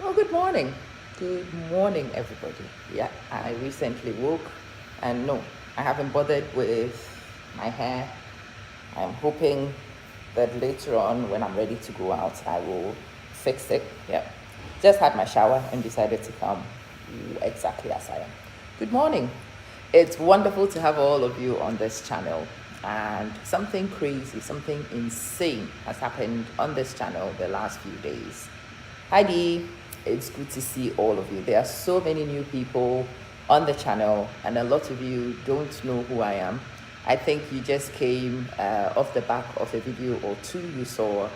Well, good morning. Good morning, everybody. Yeah, I recently woke, and no, I haven't bothered with my hair. I'm hoping that later on, when I'm ready to go out, I will fix it. Yeah, just had my shower and decided to come exactly as I am. Good morning. It's wonderful to have all of you on this channel. And something crazy, something insane has happened on this channel the last few days. Hi Dee, it's good to see all of you. There are so many new people on the channel, and a lot of you don't know who I am. I think you just came off the back of a video or two you saw,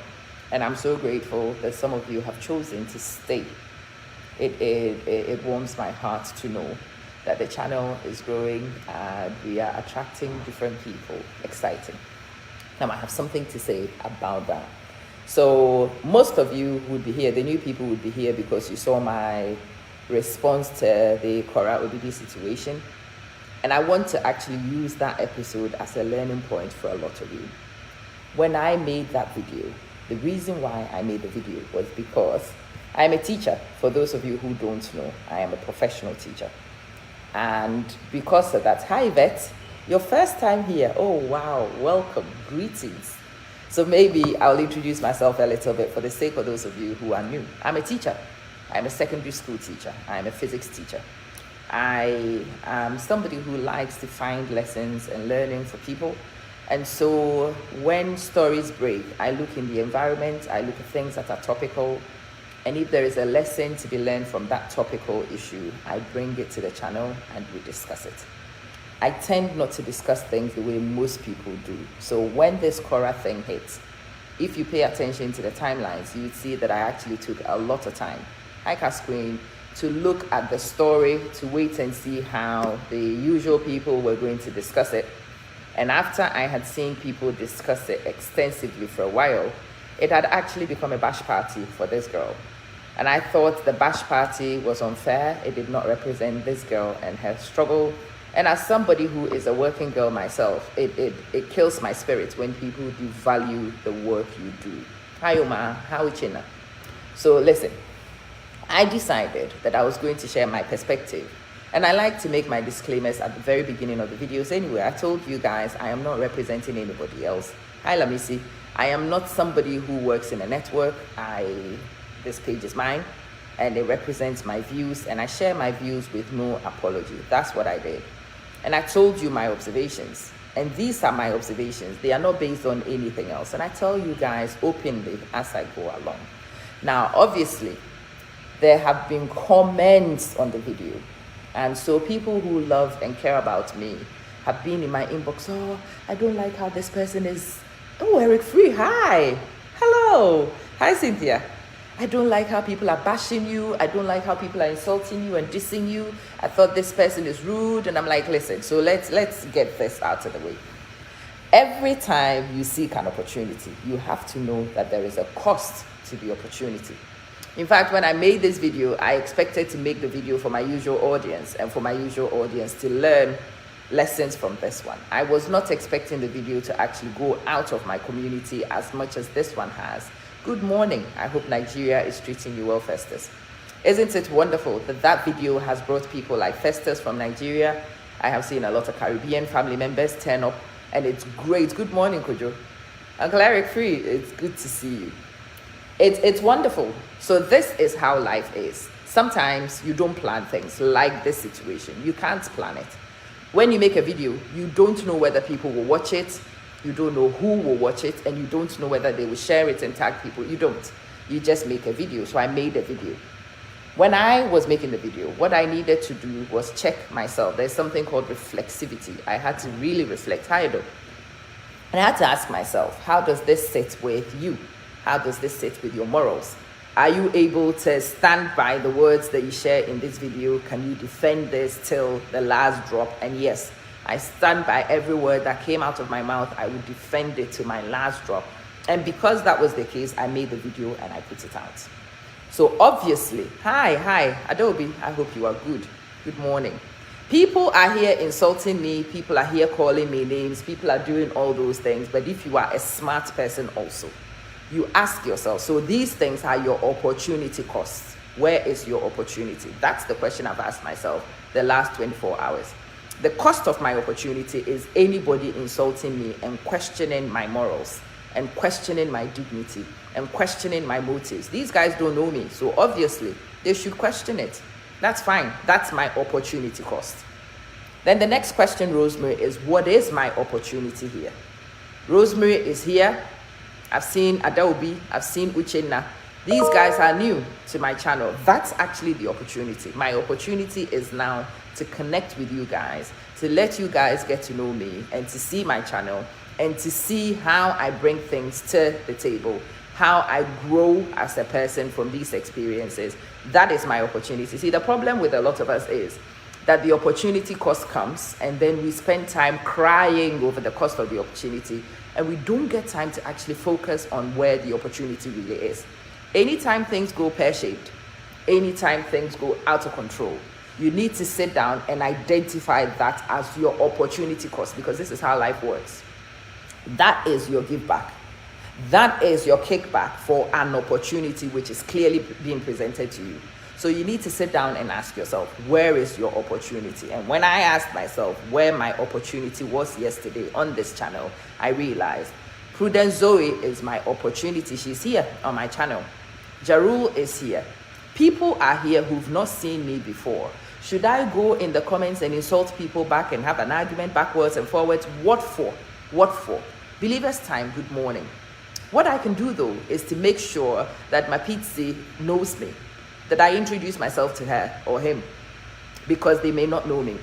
and I'm so grateful that some of you have chosen to stay. It warms my heart to know that the channel is growing and we are attracting different people. Exciting. Now I have something to say about that. So most of you would be here, the new people would be here because you saw my response to the Kora Obidi situation. And I want to actually use that episode as a learning point for a lot of you. When I made that video, the reason why I made the video was because I'm a teacher. For those of you who don't know, I am a professional teacher. And because of that, hi Yvette, your first time here. Oh wow, welcome, greetings. So maybe I'll introduce myself a little bit for the sake of those of you who are new. I'm a teacher. I'm a secondary school teacher. I'm a physics teacher. I am somebody who likes to find lessons and learning for people. And so when stories break, I look in the environment, I look at things that are topical, and if there is a lesson to be learned from that topical issue, I bring it to the channel and we discuss it. I tend not to discuss things the way most people do. So when this Cora thing hits, if you pay attention to the timelines, you would see that I actually took a lot of time, hi Casqueen, to look at the story, to wait and see how the usual people were going to discuss it. And after I had seen people discuss it extensively for a while, it had actually become a bash party for this girl. And I thought the bash party was unfair. It did not represent this girl and her struggle. And as somebody who is a working girl myself, it kills my spirit when people devalue the work you do. Hi Oma, how China? So listen, I decided that I was going to share my perspective. And I like to make my disclaimers at the very beginning of the videos anyway. I told you guys I am not representing anybody else. Hi Lamisi, I am not somebody who works in a network. This page is mine and it represents my views, and I share my views with no apology. That's what I did. And I told you my observations, and these are my observations. They are not based on anything else, and I tell you guys openly as I go along. Now obviously there have been comments on the video, and so people who love and care about me have been in my inbox. Oh, I don't like how this person is. Oh, Eric Free, hi, hello, hi Cynthia. I don't like how people are bashing you. I don't like how people are insulting you and dissing you. I thought this person is rude. And I'm like, listen, so let's get this out of the way. Every time you seek an opportunity, you have to know that there is a cost to the opportunity. In fact, when I made this video, I expected to make the video for my usual audience and for my usual audience to learn lessons from this one. I was not expecting the video to actually go out of my community as much as this one has. Good morning. I hope Nigeria is treating you well, Festus. Isn't it wonderful that that video has brought people like Festus from Nigeria? I have seen a lot of Caribbean family members turn up, and it's great. Good morning, Kojo. Uncle Eric Free, it's good to see you. It's wonderful. So this is how life is. Sometimes you don't plan things like this situation. You can't plan it. When you make a video, you don't know whether people will watch it. You don't know who will watch it, and you don't know whether they will share it and tag people. You don't. You just make a video. So I made a video. When I was making the video, what I needed to do was check myself. There's something called reflexivity. I had to really reflect. How you do? And I had to ask myself, how does this sit with you? How does this sit with your morals? Are you able to stand by the words that you share in this video? Can you defend this till the last drop? And yes, I stand by every word that came out of my mouth. I would defend it to my last drop. And because that was the case, I made the video and I put it out. So obviously, hi, Adobe, I hope you are good. Good morning. People are here insulting me. People are here calling me names. People are doing all those things. But if you are a smart person also, you ask yourself, so these things are your opportunity costs. Where is your opportunity? That's the question I've asked myself the last 24 hours. The cost of my opportunity is anybody insulting me and questioning my morals and questioning my dignity and questioning my motives. These guys don't know me, so obviously they should question it. That's fine. That's my opportunity cost. Then the next question, Rosemary, is what is my opportunity here? Rosemary is here. I've seen Adobe. I've seen Uchenna. These guys are new to my channel. That's actually the opportunity. My opportunity is now to connect with you guys, to let you guys get to know me and to see my channel and to see how I bring things to the table, how I grow as a person from these experiences. That is my opportunity. See, the problem with a lot of us is that the opportunity cost comes and then we spend time crying over the cost of the opportunity and we don't get time to actually focus on where the opportunity really is. Anytime things go pear-shaped, anytime things go out of control, you need to sit down and identify that as your opportunity cost, because this is how life works. That is your give back. That is your kickback for an opportunity which is clearly being presented to you. So you need to sit down and ask yourself, where is your opportunity? And when I asked myself where my opportunity was yesterday on this channel, I realized Prudence Zoe is my opportunity. She's here on my channel. Jarul is here. People are here who've not seen me before. Should I go in the comments and insult people back and have an argument backwards and forwards? What for? What for? Believers time, good morning. What I can do though is to make sure that my Pizzi knows me, that I introduce myself to her or him because they may not know me,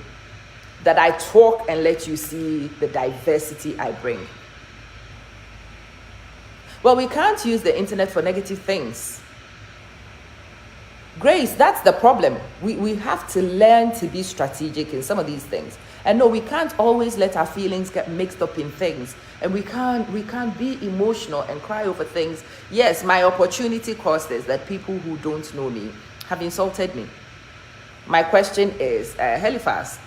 that I talk and let you see the diversity I bring. Well, we can't use the internet for negative things. Grace, that's the problem. We have to learn to be strategic in some of these things. And no, we can't always let our feelings get mixed up in things. And we can't be emotional and cry over things. Yes, my opportunity cost is that people who don't know me have insulted me. My question is, Heliphas,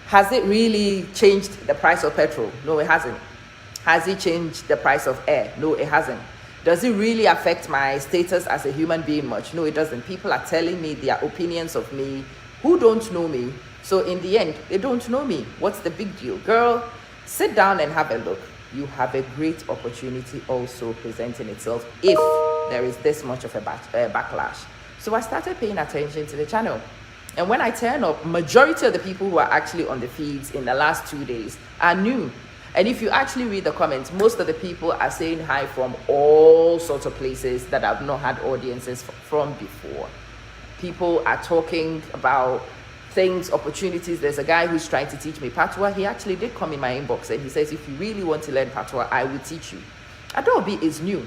has it really changed the price of petrol? No, it hasn't. Has it changed the price of air? No, it hasn't. Does it really affect my status as a human being much? No, it doesn't. People are telling me their opinions of me who don't know me. So in the end, they don't know me. What's the big deal? Girl, sit down and have a look. You have a great opportunity also presenting itself if there is this much of a backlash. So I started paying attention to the channel. And when I turn up, majority of the people who are actually on the feeds in the last 2 days are new. And if you actually read the comments, most of the people are saying hi from all sorts of places that I've not had audiences from before. People are talking about things, opportunities. There's a guy who's trying to teach me Patois. He actually did come in my inbox and he says, if you really want to learn Patois, I will teach you. Adobe is new.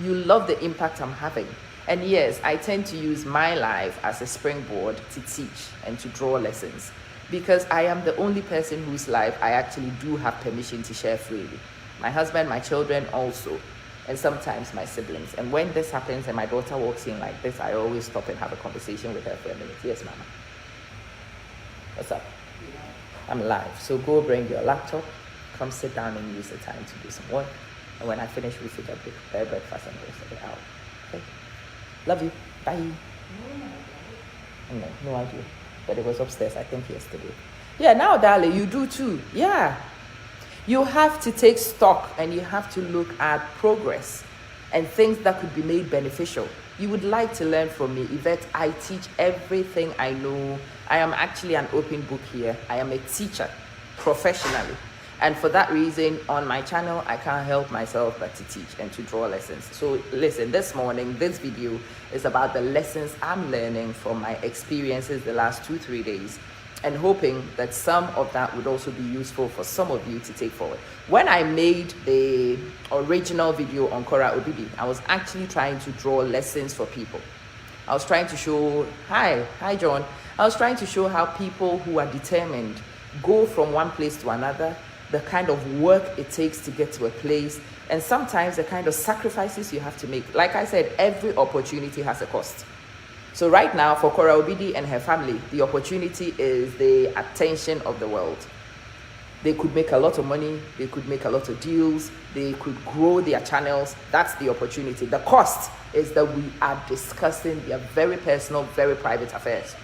You love the impact I'm having. And yes, I tend to use my life as a springboard to teach and to draw lessons, because I am the only person whose life I actually do have permission to share freely. My husband, my children also, and sometimes my siblings. And when this happens and my daughter walks in like this, I always stop and have a conversation with her for a minute. Yes, Mama. What's up? I'm live. So go bring your laptop, come sit down and use the time to do some work. And when I finish, we sit at breakfast and the rest of it out. Okay? Love you. Bye. No idea. But it was upstairs, I think, yesterday. Yeah, now, darling, you do too. Yeah. You have to take stock and you have to look at progress and things that could be made beneficial. You would like to learn from me. Yvette, I teach everything I know. I am actually an open book here. I am a teacher professionally. And for that reason, on my channel, I can't help myself but to teach and to draw lessons. So listen, this morning, this video is about the lessons I'm learning from my experiences the last 2-3 days, and hoping that some of that would also be useful for some of you to take forward. When I made the original video on Kora Obidi, I was actually trying to draw lessons for people. I was trying to show, hi John. I was trying to show how people who are determined go from one place to another, the kind of work it takes to get to a place, and sometimes the kind of sacrifices you have to make. Like I said, every opportunity has a cost. So right now, for Kora Obidi and her family, the opportunity is the attention of the world. They could make a lot of money, they could make a lot of deals, they could grow their channels. That's the opportunity. The cost is that we are discussing their very personal, very private affairs.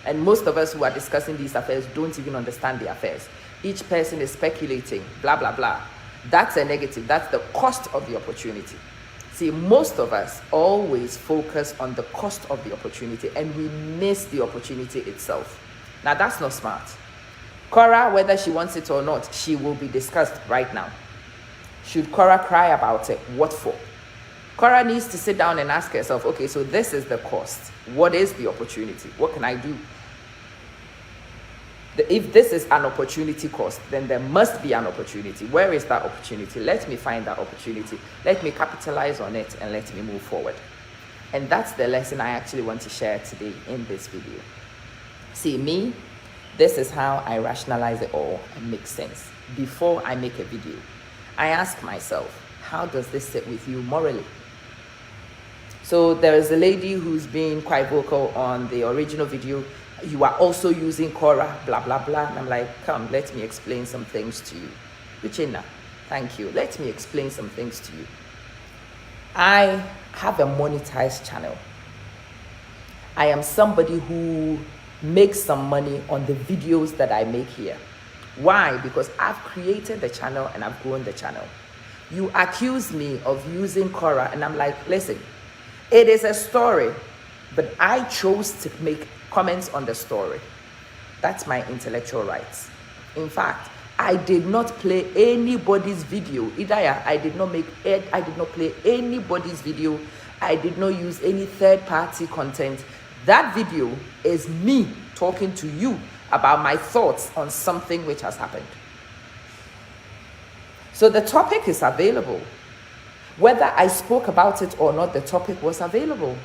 And most of us who are discussing these affairs don't even understand the affairs. Each person is speculating, blah, blah, blah. That's a negative. That's the cost of the opportunity. See, most of us always focus on the cost of the opportunity and we miss the opportunity itself. Now, that's not smart. Cora, whether she wants it or not, she will be discussed right now. Should Cora cry about it? What for? Cora needs to sit down and ask herself, okay, so this is the cost. What is the opportunity? What can I do? If this is an opportunity cost, then there must be an opportunity. Where is that opportunity? Let me find that opportunity. Let me capitalize on it and let me move forward. And that's the lesson I actually want to share today in this video. See, me, this is how I rationalize it all and make sense. Before I make a video, I ask myself, how does this sit with you morally? So there is a lady who's been quite vocal on the original video. You are also using Cora, blah, blah, blah. And I'm like, come, let me explain some things to you. Uchenna, thank you. Let me explain some things to you. I have a monetized channel. I am somebody who makes some money on the videos that I make here. Why? Because I've created the channel and I've grown the channel. You accuse me of using Cora and I'm like, listen, it is a story, but I chose to make comments on the story. That's my intellectual rights. In fact, I did not play anybody's video. Idaya, I did not play anybody's video. I did not use any third-party content. That video is me talking to you about my thoughts on something which has happened. So the topic is available. Whether I spoke about it or not, the topic was available.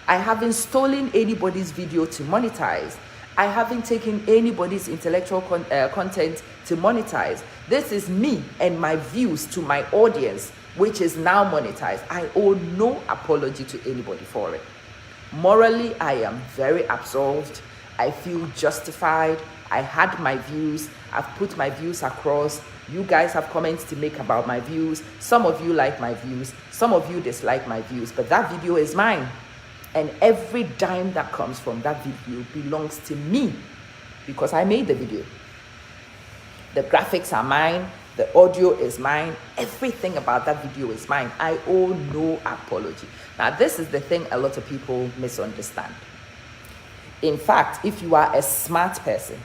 I haven't stolen anybody's video to monetize. I haven't taken anybody's intellectual content to monetize. This is me and my views to my audience, which is now monetized. I owe no apology to anybody for it. Morally, I am very absolved. I feel justified. I had my views. I've put my views across. You guys have comments to make about my views. Some of you like my views. Some of you dislike my views. But that video is mine. And every dime that comes from that video belongs to me because I made the video. The graphics are mine. The audio is mine. Everything about that video is mine. I owe no apology. Now, this is the thing a lot of people misunderstand. In fact, if you are a smart person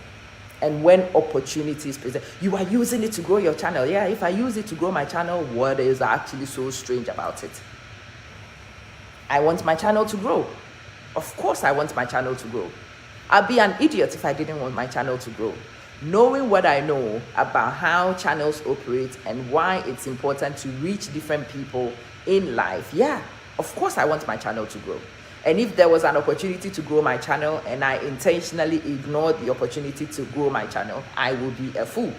and when opportunities present, you are using it to grow your channel. Yeah, if I use it to grow my channel, what is actually so strange about it? I want my channel to grow. Of course I want my channel to grow. I'd be an idiot if I didn't want my channel to grow. Knowing what I know about how channels operate and why it's important to reach different people in life, yeah, of course I want my channel to grow. And if there was an opportunity to grow my channel and I intentionally ignored the opportunity to grow my channel, I would be a fool.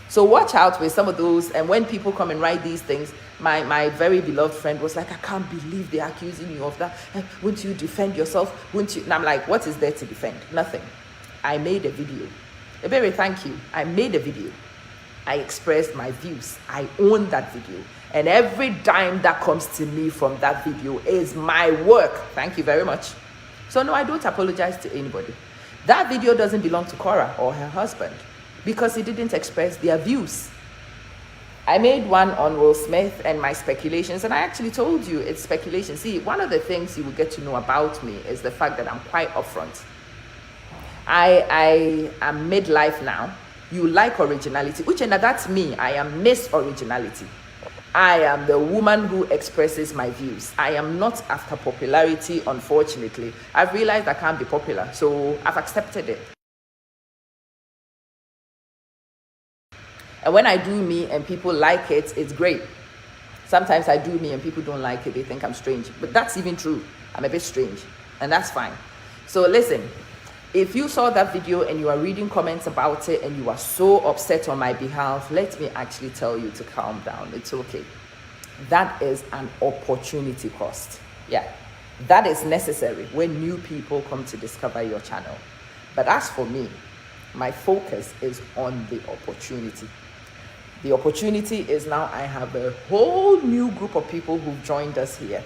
So watch out with some of those. And when people come and write these things, my very beloved friend was like, I can't believe they're accusing you of that. Won't you defend yourself? Won't you? And I'm like, what is there to defend? Nothing. I made a video. Ebere, thank you. I made a video. I expressed my views. I own that video. And every dime that comes to me from that video is my work. Thank you very much. So no, I don't apologize to anybody. That video doesn't belong to Cora or her husband because he didn't express their views. I made one on Will Smith and my speculations, and I actually told you it's speculation. See, one of the things you will get to know about me is the fact that I'm quite upfront. I am midlife now. You like originality, which and that's me. I am Miss Originality. I am the woman who expresses my views. I am not after popularity, unfortunately. I've realized I can't be popular, so I've accepted it. And when I do me and people like it, it's great. Sometimes I do me and people don't like it. They think I'm strange. But that's even true. I'm a bit strange. And that's fine. So listen, if you saw that video and you are reading comments about it and you are so upset on my behalf, let me actually tell you to calm down. It's okay. That is an opportunity cost. Yeah. That is necessary when new people come to discover your channel. But as for me, My focus is on the opportunity. The opportunity is now I have a whole new group of people who've joined us here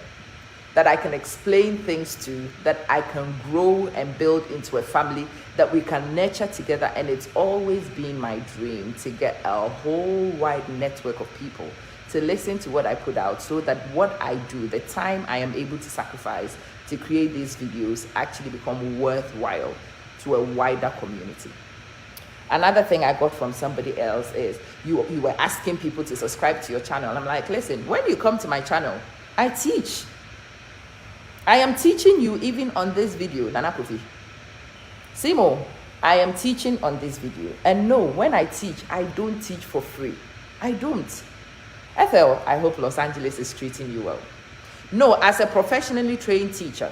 that I can explain things to, that I can grow and build into a family that we can nurture together. And it's always been my dream to get a whole wide network of people to listen to what I put out, so that what I do, the time I am able to sacrifice to create these videos, actually become worthwhile to a wider community. Another thing I got from somebody else is you were asking people to subscribe to your channel. I'm like, listen, when you come to my channel, I teach. I am teaching you even on this video, Nana Kofi. Simo, I am teaching on this video. And no, when I teach, I don't teach for free. I don't. Ethel, I hope Los Angeles is treating you well. No, as a professionally trained teacher,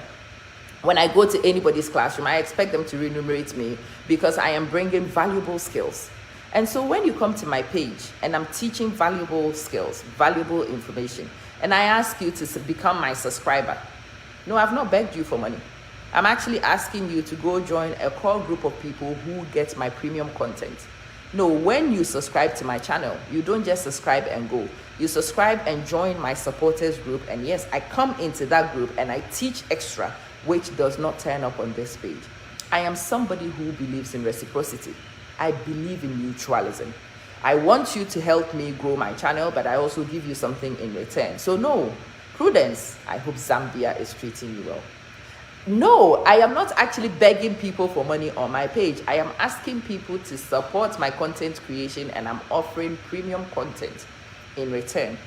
when I go to anybody's classroom, I expect them to remunerate me because I am bringing valuable skills. And so when you come to my page and I'm teaching valuable skills, valuable information, and I ask you to become my subscriber, no, I've not begged you for money. I'm actually asking you to go join a core group of people who get my premium content. No, when you subscribe to my channel, you don't just subscribe and go. You subscribe and join my supporters group. And yes, I come into that group and I teach extra, which does not turn up on this page. I am somebody who believes in reciprocity. I believe in mutualism. I want you to help me grow my channel, but I also give you something in return. So no, Prudence, I hope Zambia is treating you well. No, I am not actually begging people for money on my page. I am asking people to support my content creation, and I'm offering premium content in return.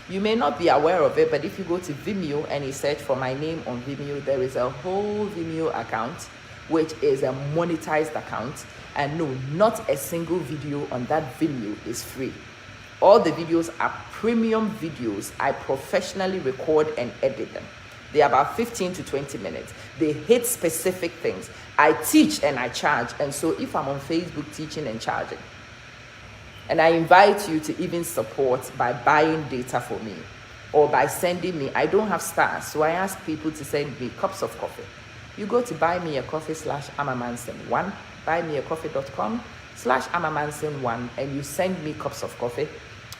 You may not be aware of it, but if you go to Vimeo and you search for my name on Vimeo, there is a whole Vimeo account, which is a monetized account. And no, not a single video on that Vimeo is free. All the videos are premium videos. I professionally record and edit them. They are about 15 to 20 minutes. They hit specific things. I teach and I charge. And so if I'm on Facebook teaching and charging, and I invite you to even support by buying data for me or by sending me, I don't have stars, so I ask people to send me cups of coffee. You go to buymeacoffee/amamanson1, buymeacoffee.com/amamanson1, and you send me cups of coffee.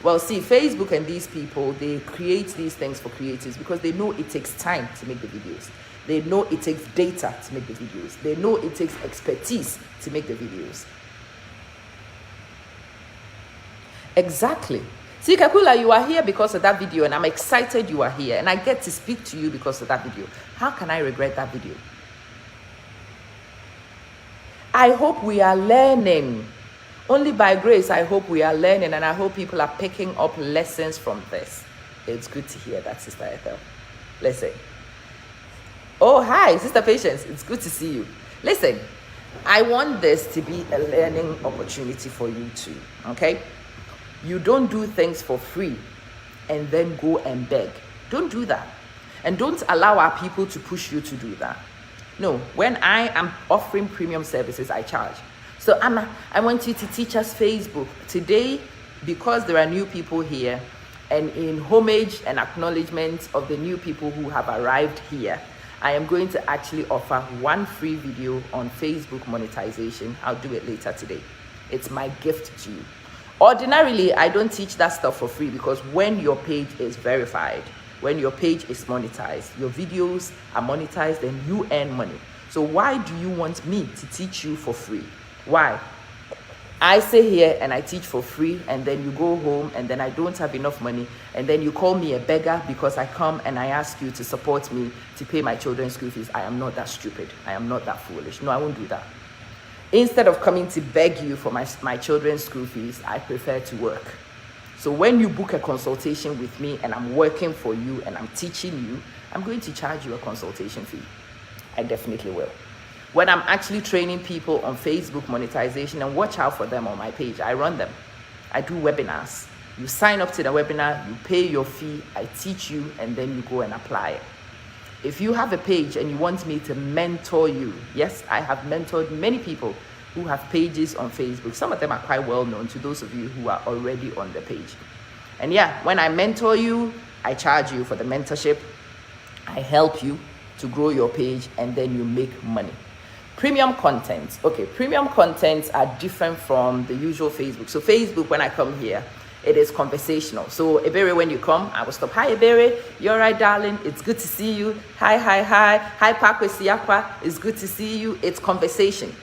Well, see, Facebook and these people, they create these things for creators because they know it takes time to make the videos. They know it takes data to make the videos. They know it takes expertise to make the videos. Exactly. See, Kakula, you are here because of that video, and I'm excited you are here, and I get to speak to you because of that video. How can I regret that video? I hope we are learning. Only by grace, I hope we are learning, and I hope people are picking up lessons from this. It's good to hear that, Sister Ethel. Listen. Oh, hi, Sister Patience. It's good to see you. Listen, I want this to be a learning opportunity for you too, okay? You don't do things for free and then go and beg. Don't do that. And don't allow our people to push you to do that. No, when I am offering premium services, I charge. So Anna, I want you to teach us Facebook. Today, because there are new people here, and in homage and acknowledgement of the new people who have arrived here, I am going to actually offer one free video on Facebook monetization. I'll do it later today. It's my gift to you. Ordinarily, I don't teach that stuff for free because when your page is verified, when your page is monetized, your videos are monetized and you earn money. So why do you want me to teach you for free? Why? I sit here and I teach for free, and then you go home and then I don't have enough money, and then you call me a beggar because I come and I ask you to support me to pay my children's school fees. I am not that stupid. I am not that foolish. No, I won't do that. Instead of coming to beg you for my children's school fees, I prefer to work. So when you book a consultation with me and I'm working for you and I'm teaching you, I'm going to charge you a consultation fee. I definitely will. When I'm actually training people on Facebook monetization, and watch out for them on my page, I run them. I do webinars. You sign up to the webinar, you pay your fee, I teach you, and then you go and apply it. If you have a page and you want me to mentor you, yes, I have mentored many people who have pages on Facebook. Some of them are quite well known to those of you who are already on the page. And yeah, when I mentor you, I charge you for the mentorship. I help you to grow your page, and then you make money. Premium content. Okay, premium contents are different from the usual Facebook. So Facebook, when I come here, it is conversational. So Ebere, when you come, I will stop. Hi Ebere, you're right, darling. It's good to see you. Hi. Hi Pakwe Siakwa. It's good to see you. It's conversation.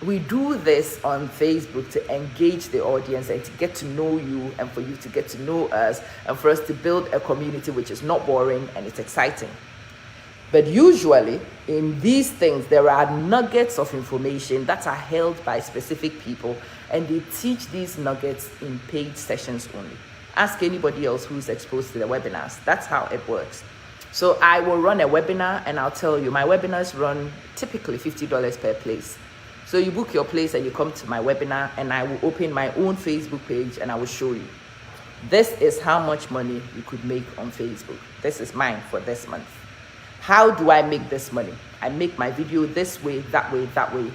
We do this on Facebook to engage the audience and to get to know you and for you to get to know us and for us to build a community which is not boring and it's exciting. But usually in these things, there are nuggets of information that are held by specific people and they teach these nuggets in paid sessions only. Ask anybody else who's exposed to the webinars. That's how it works. So I will run a webinar and I'll tell you, my webinars run typically $50 per place. So you book your place and you come to my webinar and I will open my own Facebook page and I will show you. This is how much money you could make on Facebook. This is mine for this month. How do I make this money? I make my video this way, that way, that way.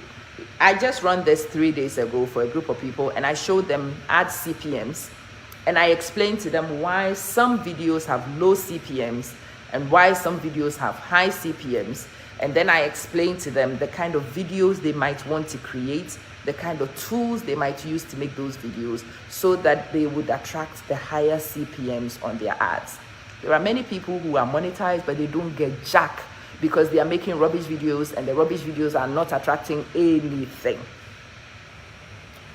I just run this 3 days ago for a group of people and I showed them ad CPMs and I explained to them why some videos have low CPMs and why some videos have high CPMs. And then I explained to them the kind of videos they might want to create, the kind of tools they might use to make those videos so that they would attract the higher CPMs on their ads. There are many people who are monetized, but they don't get jack because they are making rubbish videos and the rubbish videos are not attracting anything.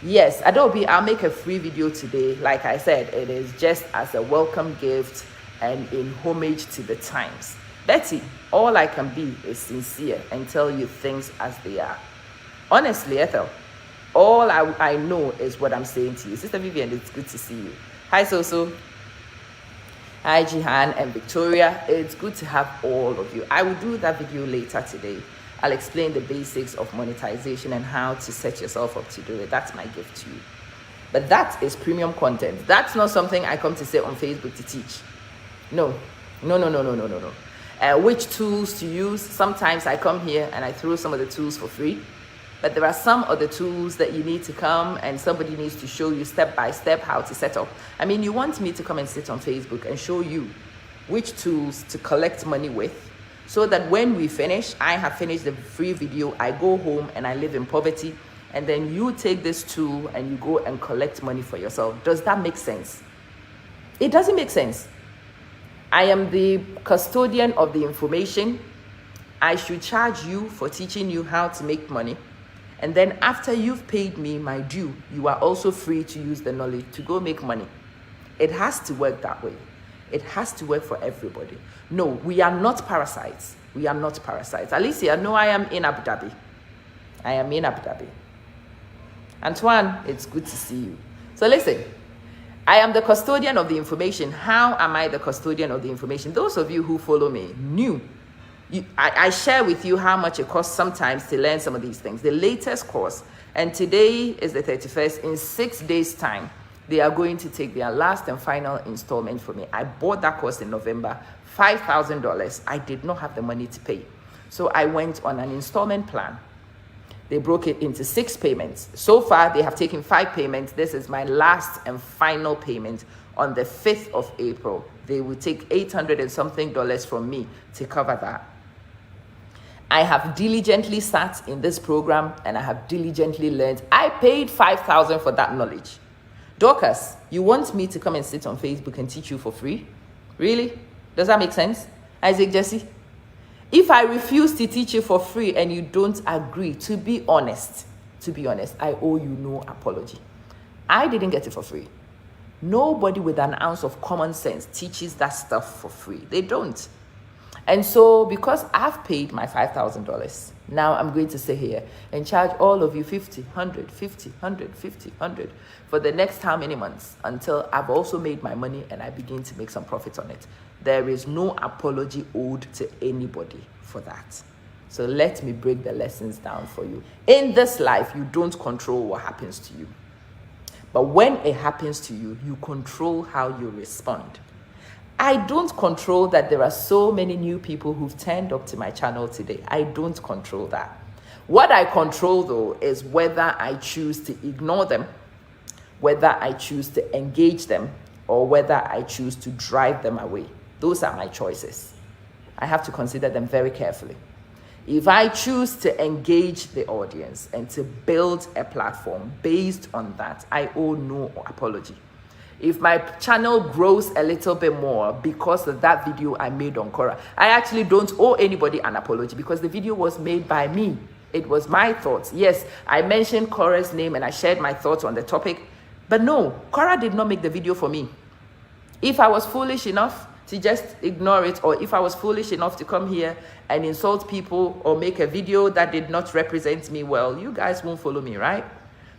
Yes, Adobe, I'll make a free video today. Like I said, it is just as a welcome gift and in homage to the times. Betty, all I can be is sincere and tell you things as they are. Honestly, Ethel, all I know is what I'm saying to you. Sister Vivian, it's good to see you. Hi, Soso. Hi, Jihan and Victoria. It's good to have all of you. I will do that video later today. I'll explain the basics of monetization and how to set yourself up to do it. That's my gift to you. But that is premium content. That's not something I come to say on Facebook to teach. No. Which tools to use? Sometimes I come here and I throw some of the tools for free. But there are some other tools that you need to come and somebody needs to show you step by step how to set up. I mean, you want me to come and sit on Facebook and show you which tools to collect money with so that when we finish, I have finished the free video, I go home and I live in poverty, and then you take this tool and you go and collect money for yourself. Does that make sense? It doesn't make sense. I am the custodian of the information. I should charge you for teaching you how to make money. And then after you've paid me my due, you are also free to use the knowledge to go make money. It has to work that way. It has to work for everybody. No, we are not parasites. We are not parasites. Alicia, no, I am in Abu Dhabi. I am in Abu Dhabi. Antoine, it's good to see you. So listen, I am the custodian of the information. How am I the custodian of the information? Those of you who follow me knew. I share with you how much it costs sometimes to learn some of these things. The latest course, and today is the 31st, in 6 days' time, they are going to take their last and final installment for me. I bought that course in November, $5,000. I did not have the money to pay. So I went on an installment plan. They broke it into 6 payments. So far, they have taken 5 payments. This is my last and final payment on the 5th of April. They will take $800 and something from me to cover that. I have diligently sat in this program and I have diligently learned. I paid $5,000 for that knowledge. Dorcas, you want me to come and sit on Facebook and teach you for free? Really? Does that make sense? Isaac Jesse? If I refuse to teach you for free and you don't agree, to be honest, I owe you no apology. I didn't get it for free. Nobody with an ounce of common sense teaches that stuff for free. They don't. And so because I've paid my $5,000, now I'm going to sit here and charge all of you 50, 100, 50, 100, 50, 100 for the next how many months until I've also made my money and I begin to make some profits on it. There is no apology owed to anybody for that. So let me break the lessons down for you. In this life, you don't control what happens to you. But when it happens to you, you control how you respond. I don't control that there are so many new people who've turned up to my channel today. I don't control that. What I control, though, is whether I choose to ignore them, whether I choose to engage them, or whether I choose to drive them away. Those are my choices. I have to consider them very carefully. If I choose to engage the audience and to build a platform based on that, I owe no apology. If my channel grows a little bit more because of that video I made on Cora, I actually don't owe anybody an apology because the video was made by me. It was my thoughts. Yes, I mentioned Cora's name and I shared my thoughts on the topic, but no, Cora did not make the video for me. If I was foolish enough to just ignore it, or if I was foolish enough to come here and insult people or make a video that did not represent me well, you guys won't follow me, right?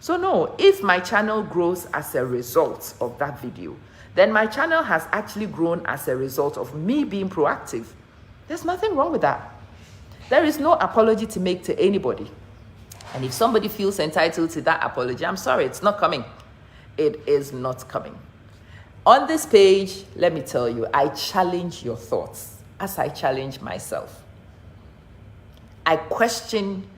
So no, if my channel grows as a result of that video, then my channel has actually grown as a result of me being proactive. There's nothing wrong with that. There is no apology to make to anybody. And if somebody feels entitled to that apology, I'm sorry, it's not coming. It is not coming. On this page, let me tell you, I challenge your thoughts as I challenge myself. I question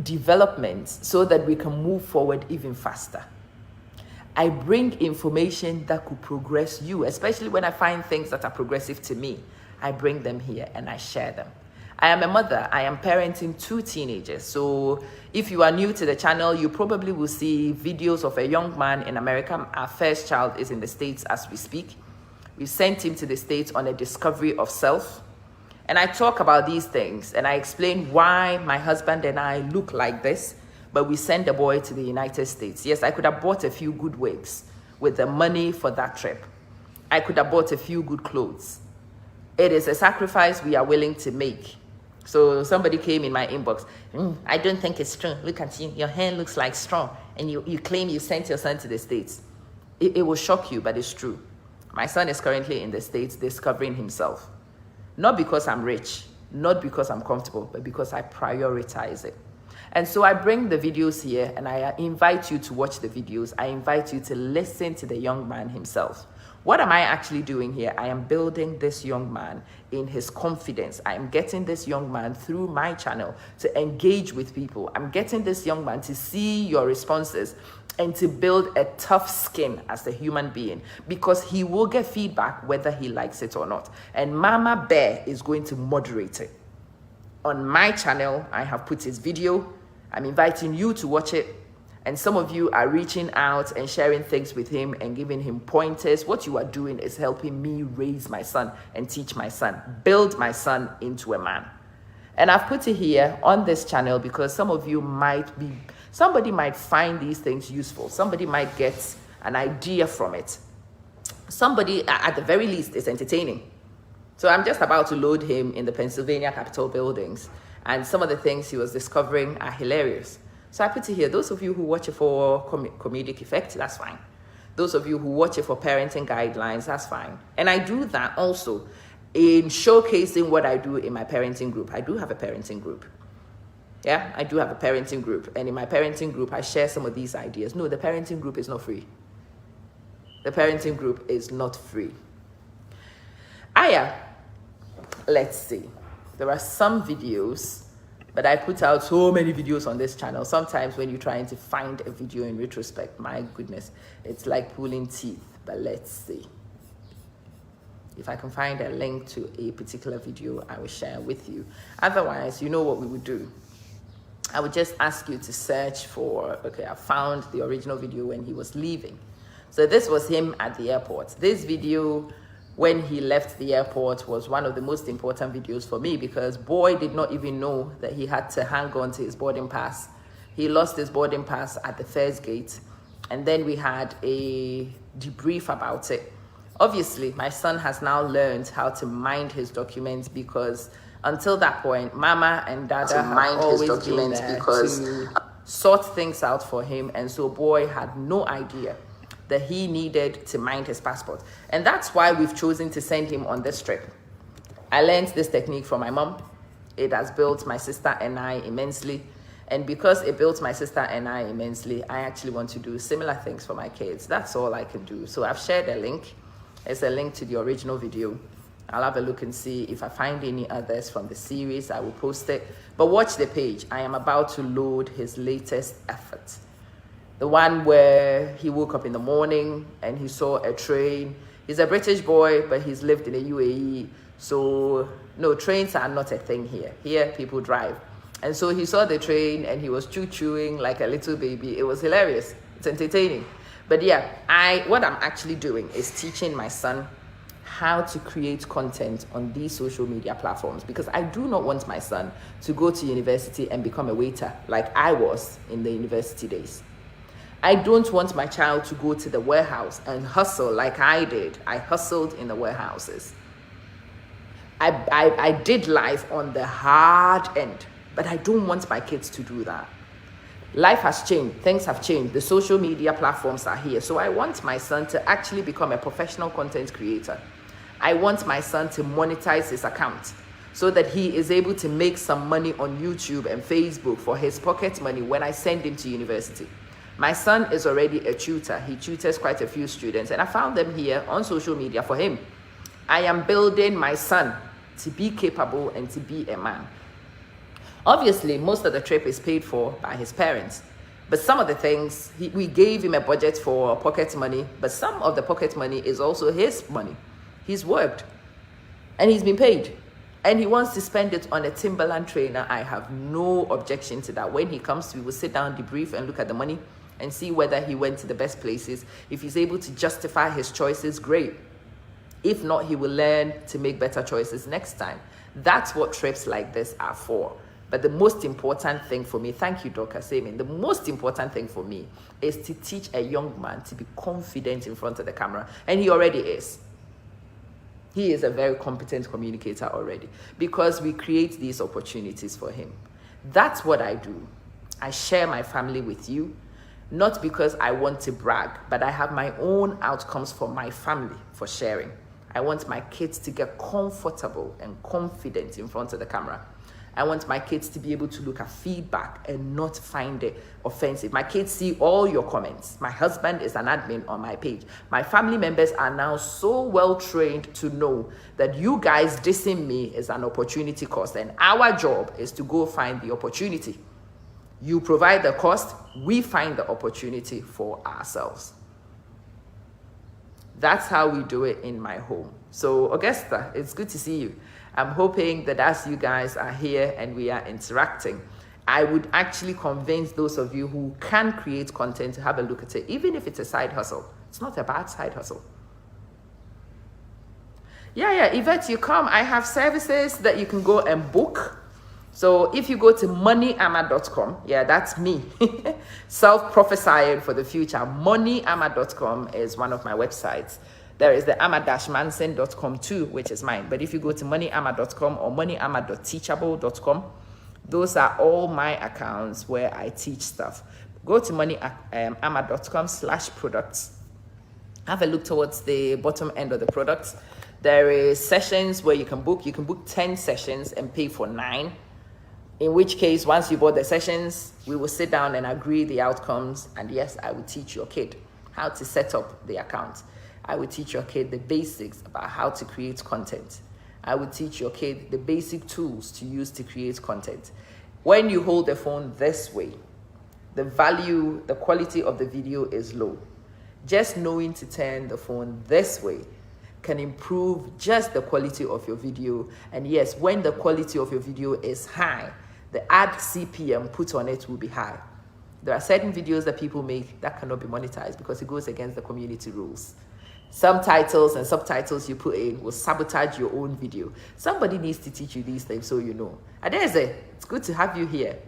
developments so that we can move forward even faster. I bring information that could progress you, especially when I find things that are progressive to me. I bring them here and I share them. I am a mother. I am parenting 2 teenagers. So if you are new to the channel, you probably will see videos of a young man in America. Our first child is in the States as we speak. We sent him to the States on a discovery of self. And I talk about these things and I explain why my husband and I look like this, but we send the boy to the United States. Yes, I could have bought a few good wigs with the money for that trip. I could have bought a few good clothes. It is a sacrifice we are willing to make. So somebody came in my inbox, I don't think it's true. Look at you, your hair looks like straw. And you claim you sent your son to the States. It will shock you, but it's true. My son is currently in the States discovering himself. Not because I'm rich, not because I'm comfortable, but because I prioritize it. And so I bring the videos here and I invite you to watch the videos. I invite you to listen to the young man himself. What am I actually doing here? I am building this young man in his confidence. I am getting this young man through my channel to engage with people. I'm getting this young man to see your responses and to build a tough skin as a human being, because he will get feedback whether he likes it or not. And Mama Bear is going to moderate it. On my channel, I have put his video. I'm inviting you to watch it. And some of you are reaching out and sharing things with him and giving him pointers. What you are doing is helping me raise my son and teach my son, build my son into a man. And I've put it here on this channel because some of you somebody might find these things useful. Somebody might get an idea from it. Somebody, at the very least, is entertaining. So I'm just about to load him in the Pennsylvania Capitol buildings. And some of the things he was discovering are hilarious. So I put it here. Those of you who watch it for comedic effect, that's fine. Those of you who watch it for parenting guidelines, that's fine. And I do that also in showcasing what I do in my parenting group. I do have a parenting group. Yeah, I do have a parenting group. And in my parenting group, I share some of these ideas. No, the parenting group is not free. The parenting group is not free. Let's see. There are some videos, but I put out so many videos on this channel. Sometimes when you're trying to find a video in retrospect, my goodness, it's like pulling teeth. But let's see. If I can find a link to a particular video, I will share with you. Otherwise, you know what we would do. I would just ask you to search for, okay, I found the original video when he was leaving. So this was him at the airport. This video when he left the airport was one of the most important videos for me because boy did not even know that he had to hang on to his boarding pass. He lost his boarding pass at the first gate, and then we had a debrief about it. Obviously, my son has now learned how to mind his documents because until that point, Mama and Dada have always been there to sort things out for him, and so boy had no idea that he needed to mind his passport. And that's why we've chosen to send him on this trip. I learned this technique from my mom. It has built my sister and I immensely. And because it built my sister and I immensely, I actually want to do similar things for my kids. That's all I can do. So I've shared a link. It's a link to the original video. I'll have a look and see if I find any others from the series. I will post it. But watch the page. I am about to load his latest effort. The one where he woke up in the morning and he saw a train. He's a British boy, but he's lived in the UAE So no, trains are not a thing here. Here people drive. And so he saw the train and he was chewing like a little baby. It was hilarious. It's entertaining. But yeah, what I'm actually doing is teaching my son how to create content on these social media platforms, because I do not want my son to go to university and become a waiter like I was in the university days. I don't want my child to go to the warehouse and hustle like I did. I hustled in the warehouses. I did life on the hard end, but I don't want my kids to do that. Life has changed. Things have changed. The social media platforms are here. So I want my son to actually become a professional content creator. I want my son to monetize his account so that he is able to make some money on YouTube and Facebook for his pocket money when I send him to university. My son is already a tutor. He tutors quite a few students, and I found them here on social media for him. I am building my son to be capable and to be a man. Obviously, most of the trip is paid for by his parents, but some of the things, we gave him a budget for pocket money, but some of the pocket money is also his money. He's worked and he's been paid, and he wants to spend it on a Timberland trainer. I have no objection to that. When he comes, we will sit down, debrief, and look at the money and see whether he went to the best places. If he's able to justify his choices, great. If not, he will learn to make better choices next time. That's what trips like this are for. But the most important thing for me, thank you, Dr. Seaman, the most important thing for me is to teach a young man to be confident in front of the camera. And he already is. He is a very competent communicator already, because we create these opportunities for him. That's what I do. I share my family with you, not because I want to brag, but I have my own outcomes for my family for sharing. I want my kids to get comfortable and confident in front of the camera. I want my kids to be able to look at feedback and not find it offensive. My kids see all your comments. My husband is an admin on my page. My family members are now so well trained to know that you guys dissing me is an opportunity cost, and our job is to go find the opportunity. You provide the cost, we find the opportunity for ourselves. That's how we do it in my home. So Augusta, it's good to see you. I'm hoping that as you guys are here and we are interacting, I would actually convince those of you who can create content to have a look at it, even if it's a side hustle. It's not a bad side hustle. Yeah, Yvette, you come. I have services that you can go and book. So if you go to moneyama.com, yeah, that's me, self-prophesying for the future. Moneyama.com is one of my websites. There is the ama-manson.com too, which is mine. But if you go to moneyama.com or moneyama.teachable.com, those are all my accounts where I teach stuff. Go to moneyama.com/products. Have a look towards the bottom end of the products. There is sessions where you can book. You can book 10 sessions and pay for 9. In which case, once you bought the sessions, we will sit down and agree the outcomes. And yes, I will teach your kid how to set up the account. I will teach your kid the basics about how to create content. I will teach your kid the basic tools to use to create content. When you hold the phone this way, the quality of the video is low. Just knowing to turn the phone this way can improve just the quality of your video. And yes, when the quality of your video is high, the ad CPM put on it will be high. There are certain videos that people make that cannot be monetized because it goes against the community rules. Some titles and subtitles you put in will sabotage your own video. Somebody needs to teach you these things so you know. Adeze, it's good to have you here.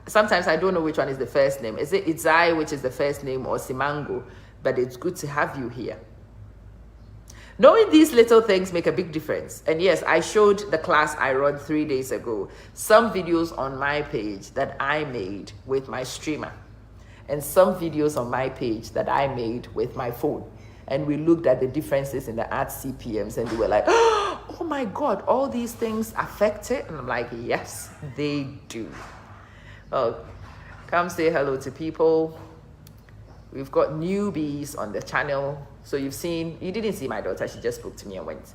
Sometimes I don't know which one is the first name. Is it Itzai, which is the first name, or Simango? But it's good to have you here. Knowing these little things make a big difference. And yes, I showed the class I run 3 days ago some videos on my page that I made with my streamer, and some videos on my page that I made with my phone. And we looked at the differences in the ad CPMs, and they were like, oh my God, all these things affect it? And I'm like, yes, they do. Well, come say hello to people. We've got newbies on the channel. So you didn't see my daughter, she just spoke to me and went.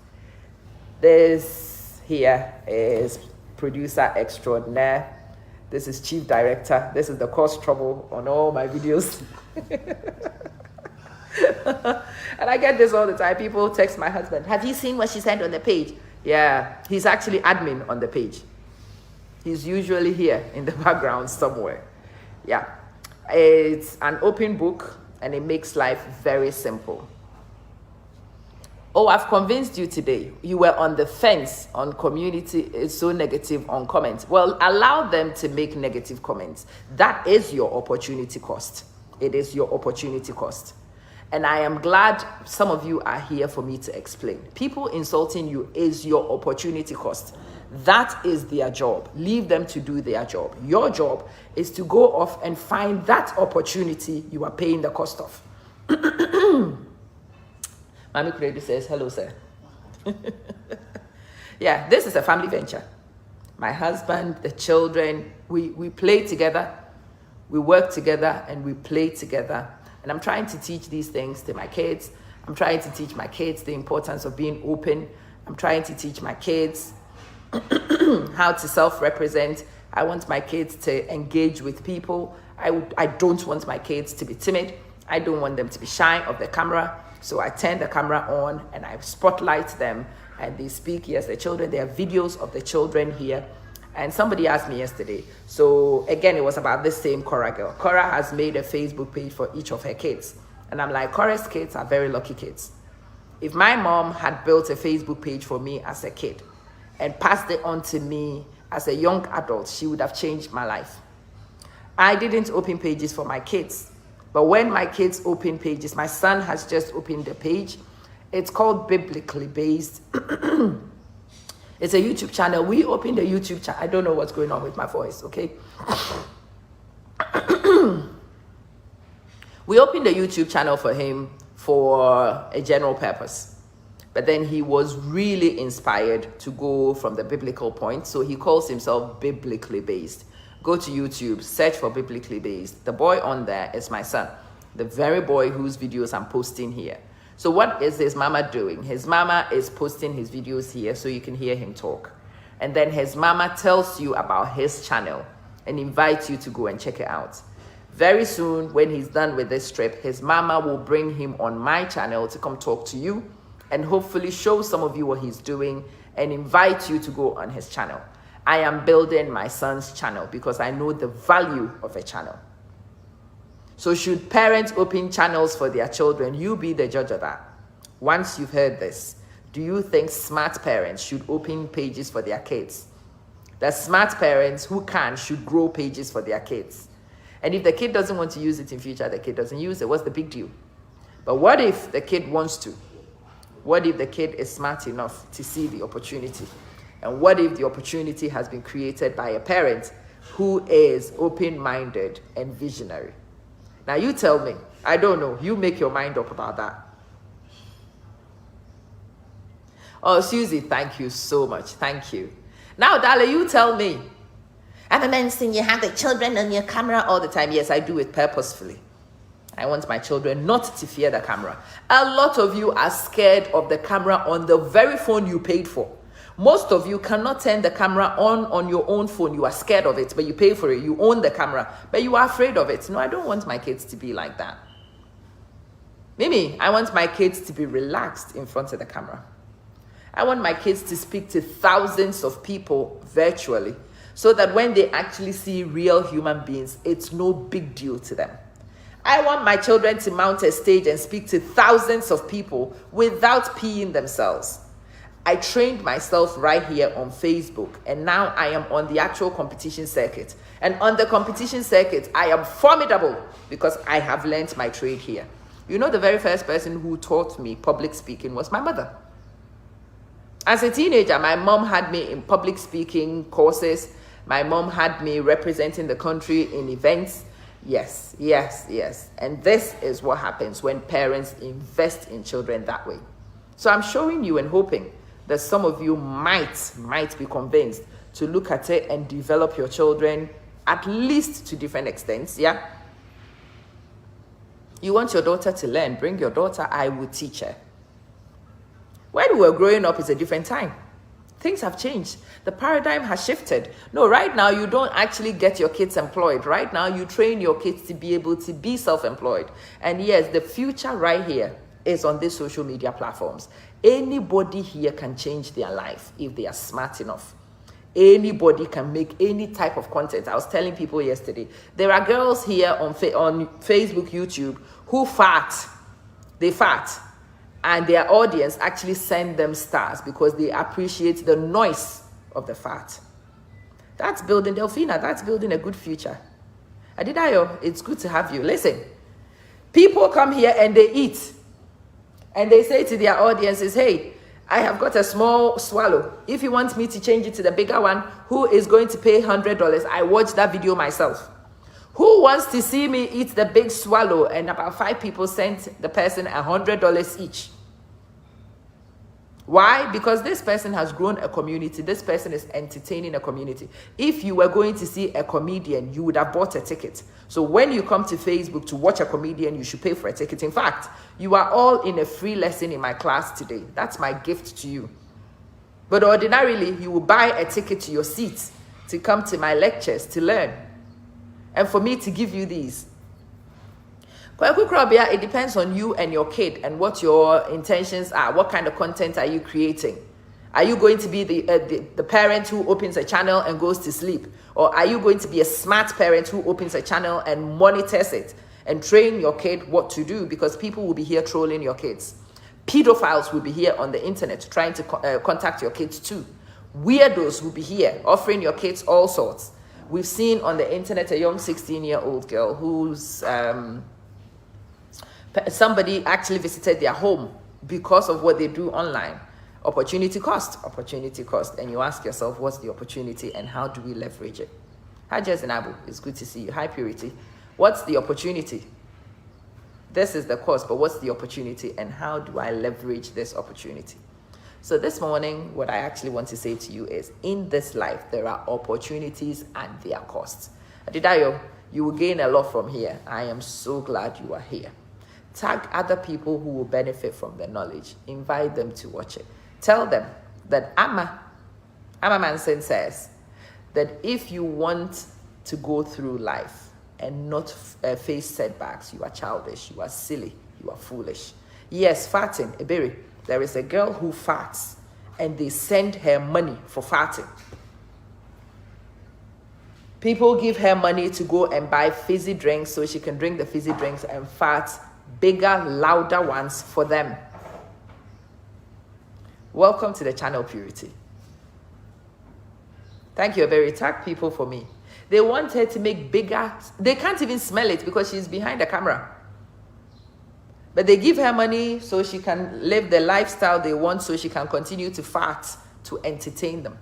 This here is producer extraordinaire. This is chief director. This is the cause trouble on all my videos. And I get this all the time. People text my husband, have you seen what she sent on the page? Yeah, he's actually admin on the page. He's usually here in the background somewhere. Yeah, it's an open book and it makes life very simple. Oh, I've convinced you today. You were on the fence on community is so negative on comments. Well, allow them to make negative comments. That is your opportunity cost. It is your opportunity cost. And I am glad some of you are here for me to explain. People insulting you is your opportunity cost. That is their job. Leave them to do their job. Your job is to go off and find that opportunity you are paying the cost of. Mami Credo says, hello, sir. Yeah, this is a family venture. My husband, the children, we play together, we work together, and we play together. And I'm trying to teach these things to my kids. I'm trying to teach my kids the importance of being open. I'm trying to teach my kids how to self-represent. I want my kids to engage with people. I don't want my kids to be timid. I don't want them to be shy of the camera. So I turn the camera on and I spotlight them and they speak. Yes, the children, there are videos of the children here. And somebody asked me yesterday. So again, it was about this same Cora girl. Cora has made a Facebook page for each of her kids. And I'm like, Cora's kids are very lucky kids. If my mom had built a Facebook page for me as a kid and passed it on to me as a young adult, she would have changed my life. I didn't open pages for my kids. But when my kids open pages, my son has just opened a page. It's called Biblically Based. It's a YouTube channel. We opened a YouTube channel. I don't know what's going on with my voice, okay? We opened a YouTube channel for him for a general purpose. But then he was really inspired to go from the biblical point. So he calls himself Biblically Based. Go to YouTube, search for Biblically Based. The boy on there is my son, the very boy whose videos I'm posting here. So what is his mama doing? His mama is posting his videos here so you can hear him talk. And then his mama tells you about his channel and invites you to go and check it out. Very soon, when he's done with this trip, his mama will bring him on my channel to come talk to you and hopefully show some of you what he's doing and invite you to go on his channel. I am building my son's channel because I know the value of a channel. So should parents open channels for their children, you be the judge of that. Once you've heard this, do you think smart parents should open pages for their kids? The smart parents who can should grow pages for their kids. And if the kid doesn't want to use it in future, the kid doesn't use it. What's the big deal? But what if the kid wants to? What if the kid is smart enough to see the opportunity? And what if the opportunity has been created by a parent who is open-minded and visionary? Now you tell me. I don't know. You make your mind up about that. Oh, Susie, thank you so much. Thank you. Now, darling, you tell me. I'm amazing. You have the children on your camera all the time. Yes, I do it purposefully. I want my children not to fear the camera. A lot of you are scared of the camera on the very phone you paid for. Most of you cannot turn the camera on your own phone. You are scared of it, but you pay for it. You own the camera, but you are afraid of it. No, I don't want my kids to be like that. Mimi, I want my kids to be relaxed in front of the camera. I want my kids to speak to thousands of people virtually so that when they actually see real human beings, it's no big deal to them. I want my children to mount a stage and speak to thousands of people without peeing themselves. I trained myself right here on Facebook, and now I am on the actual competition circuit. And on the competition circuit, I am formidable because I have learned my trade here. You know, the very first person who taught me public speaking was my mother. As a teenager, my mom had me in public speaking courses. My mom had me representing the country in events. Yes, yes, yes. And this is what happens when parents invest in children that way. So I'm showing you and hoping that some of you might be convinced to look at it and develop your children at least to different extents, yeah? You want your daughter to learn, bring your daughter, I will teach her. When we were growing up, it's a different time. Things have changed. The paradigm has shifted. No, right now you don't actually get your kids employed. Right now you train your kids to be able to be self-employed. And yes, the future right here is on these social media platforms. Anybody here can change their life if they are smart enough. Anybody can make any type of content. I was telling people yesterday, there are girls here on Facebook, YouTube, who fart. They fart. And their audience actually send them stars because they appreciate the noise of the fart. That's building, Delphina, that's building a good future. Adidayo, it's good to have you. Listen, people come here and they eat. And they say to their audiences, hey, I have got a small swallow. If you want me to change it to the bigger one, who is going to pay $100? I watched that video myself. Who wants to see me eat the big swallow? And about 5 people sent the person $100 each. Why? Because this person has grown a community. This person is entertaining a community. If you were going to see a comedian, you would have bought a ticket. So when you come to Facebook to watch a comedian, you should pay for a ticket. In fact, you are all in a free lesson in my class today. That's my gift to you. But ordinarily, you will buy a ticket to your seat to come to my lectures to learn. And for me to give you these. It depends on you and your kid and what your intentions are. What kind of content are you creating? Are you going to be the parent who opens a channel and goes to sleep? Or are you going to be a smart parent who opens a channel and monitors it and train your kid what to do? Because people will be here trolling your kids. Pedophiles will be here on the internet trying to contact your kids too. Weirdos will be here offering your kids all sorts. We've seen on the internet a young 16-year-old girl who's... somebody actually visited their home because of what they do online. Opportunity cost. And you ask yourself, what's the opportunity and how do we leverage it? Hi, Jezinabu. It's good to see you. Hi, Purity. What's the opportunity? This is the cost, but what's the opportunity and how do I leverage this opportunity? So this morning, what I actually want to say to you is, in this life, there are opportunities and their costs. Adidayo, you will gain a lot from here. I am so glad you are here. Tag other people who will benefit from the knowledge. Invite them to watch it. Tell them that Amma Manson says that if you want to go through life and not face setbacks, you are childish, you are silly, you are foolish. Yes, farting, Ebere. There is a girl who farts and they send her money for farting. People give her money to go and buy fizzy drinks so she can drink the fizzy drinks and fart bigger, louder ones for them. Welcome to the channel, Purity. Thank you, Berry. Tag people for me. They want her to make bigger. They can't even smell it because she's behind the camera. But they give her money so she can live the lifestyle they want, so she can continue to fart to entertain them.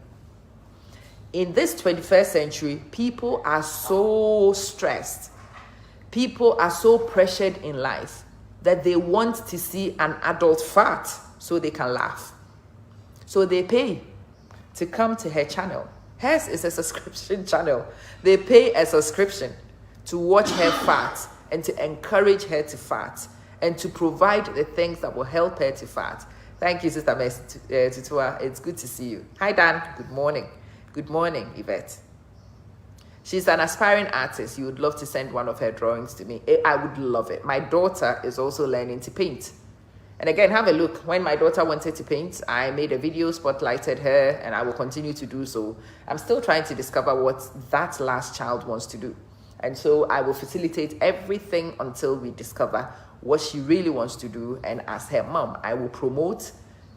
In this 21st century, people are so stressed. People are so pressured in life that they want to see an adult fart so they can laugh. So they pay to come to her channel. Hers is a subscription channel. They pay a subscription to watch her fart and to encourage her to fart and to provide the things that will help her to fart. Thank you, Sister Tutua. It's good to see you. Hi, Dan. Good morning. Good morning, Yvette. She's an aspiring artist. You would love to send one of her drawings to me. I would love it. My daughter is also learning to paint. And again, have a look. When my daughter wanted to paint, I made a video, spotlighted her, and I will continue to do so. I'm still trying to discover what that last child wants to do. And so I will facilitate everything until we discover what she really wants to do. And as her mom, I will promote,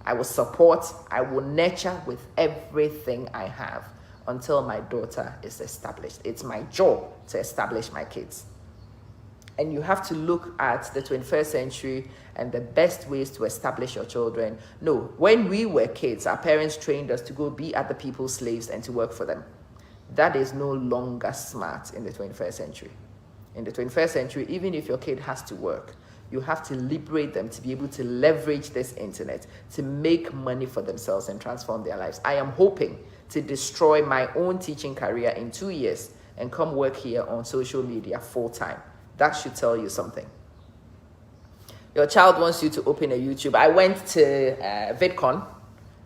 I will support, I will nurture with everything I have until my daughter is established. It's my job to establish my kids. And you have to look at the 21st century and the best ways to establish your children. No, when we were kids, our parents trained us to go be other people's slaves and to work for them. That is no longer smart in the 21st century. In the 21st century, even if your kid has to work, you have to liberate them to be able to leverage this internet, to make money for themselves and transform their lives. I am hoping to destroy my own teaching career in 2 years and come work here on social media full time. That should tell you something. Your child wants you to open a YouTube. I went to VidCon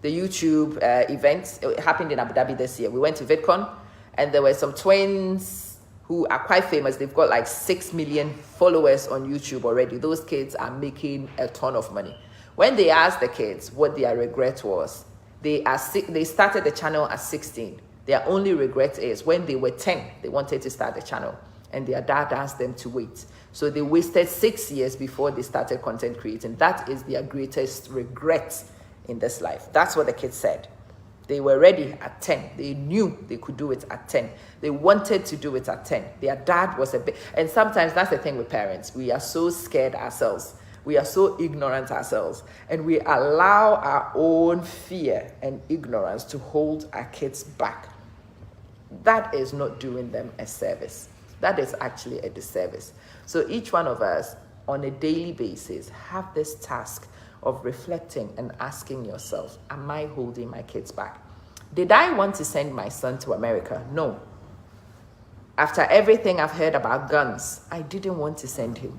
the YouTube event. It happened in Abu Dhabi this year. We went to VidCon, and there were some twins who are quite famous. They've got like 6 million followers on YouTube already. Those kids are making a ton of money. When they asked the kids what their regret was, they started the channel at 16. Their only regret is when they were 10, they wanted to start the channel, and their dad asked them to wait. So they wasted 6 years before they started content creating. That is their greatest regret in this life. That's what the kids said. They were ready at 10. They knew they could do it at 10. They wanted to do it at 10. Their dad was a bit, and sometimes that's the thing with parents. We are so scared ourselves. We are so ignorant ourselves, and we allow our own fear and ignorance to hold our kids back. That is not doing them a service. That is actually a disservice. So each one of us on a daily basis have this task of reflecting and asking yourself, am I holding my kids back? Did I want to send my son to America? No. After everything I've heard about guns, I didn't want to send him.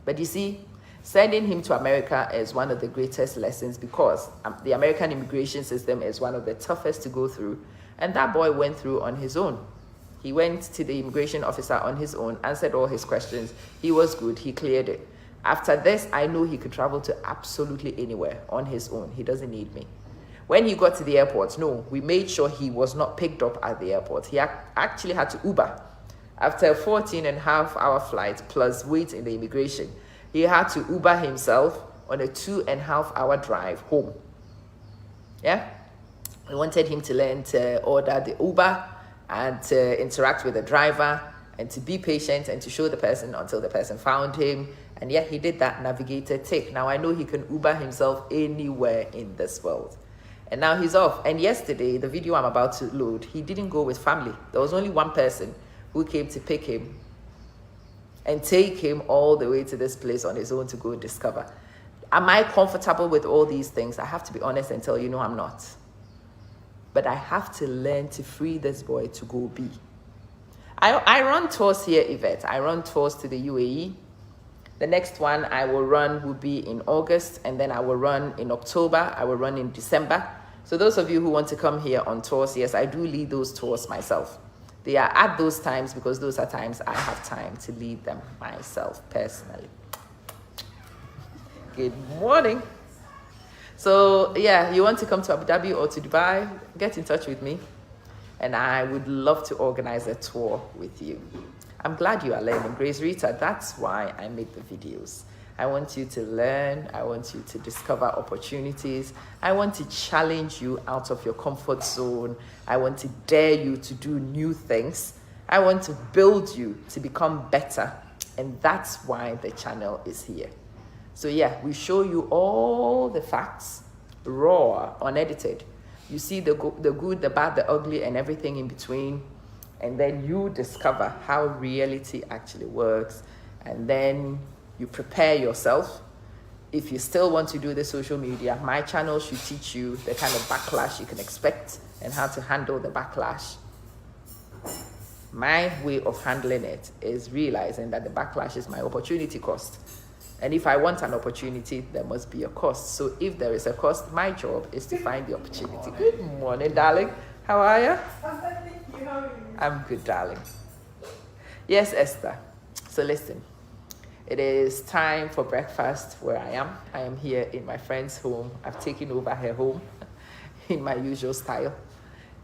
But you see, sending him to America is one of the greatest lessons, because the American immigration system is one of the toughest to go through. And that boy went through on his own. He went to the immigration officer on his own, answered all his questions. He was good. He cleared it. After this, I know he could travel to absolutely anywhere on his own. He doesn't need me. When he got to the airport, no, we made sure he was not picked up at the airport. He actually had to Uber. After a 14.5-hour flight plus wait in the immigration, he had to Uber himself on a 2.5-hour drive home. Yeah? We wanted him to learn to order the Uber and to interact with the driver and to be patient and to show the person until the person found him. And yeah, he did that, navigated tick. Now I know he can Uber himself anywhere in this world. And now he's off. And yesterday, the video I'm about to load, he didn't go with family. There was only one person who came to pick him and take him all the way to this place on his own to go discover. Am I comfortable with all these things? I have to be honest and tell you, no, I'm not. But I have to learn to free this boy to go be. I run tours here, Yvette. I run tours to the UAE. The next one I will run will be in August, and then I will run in October. I will run in December. So those of you who want to come here on tours, yes, I do lead those tours myself. They are at those times because those are times I have time to lead them myself personally. Good morning. So yeah, you want to come to Abu Dhabi or to Dubai, get in touch with me, and I would love to organize a tour with you. I'm glad you are learning, Grace Rita. That's why I make the videos. I want you to learn. I want you to discover opportunities. I want to challenge you out of your comfort zone. I want to dare you to do new things. I want to build you to become better. And that's why the channel is here. So yeah, we show you all the facts, raw, unedited. You see the good, the bad, the ugly, and everything in between. And then you discover how reality actually works. And then you prepare yourself. If you still want to do the social media, my channel should teach you the kind of backlash you can expect and how to handle the backlash. My way of handling it is realizing that the backlash is my opportunity cost. And if I want an opportunity, there must be a cost. So if there is a cost, my job is to find the opportunity. Good morning, darling. How are you? I'm good, darling. Yes, Esther. So listen, it is time for breakfast where I am. I am here in my friend's home. I've taken over her home in my usual style.